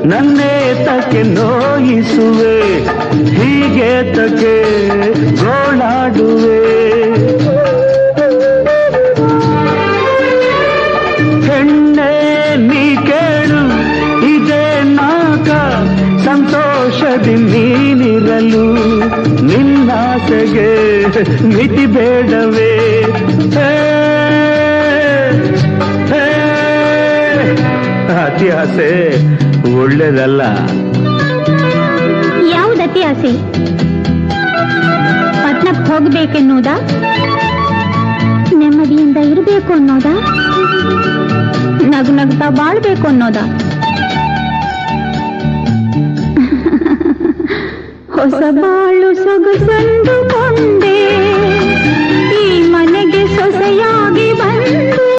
ನನ್ನೇ ತಕ್ಕೆ ನೋಯಿಸುವೆ, ಹೀಗೆ ತಕ್ಕೆ ಗೋಳಾಡುವೆ. ಹೆಣ್ಣೆ ನೀ ಕೇಳು, ಇದೇ ನಾಕ ಸಂತೋಷದಿ ನೀನಿರಲು. ನಿನ್ನಾಸೆಗೆ ಮಿತಿ ಬೇಡವೇ? ಅತಿ ಆಸೆ ಒಳ್ಳೇದಲ್ಲ. ಯಾವ್ದು ಅತಿ ಆಸೆ? ಪಟ್ನಕ್ಕೆ ಹೋಗ್ಬೇಕೆನ್ನೋದಾ? ನೆಮ್ಮದಿಯಿಂದ ಇರಬೇಕು ಅನ್ನೋದಾ? ನಗು ನಗ್ತಾ ಬಾಳ್ಬೇಕು ಅನ್ನೋದಾ? ಹೊಸ ಬಾಳು ಸೊಗಸಂದುಕೊಂಡೆ, ಈ ಮನೆಗೆ ಸೊಸೆಯಾಗಿ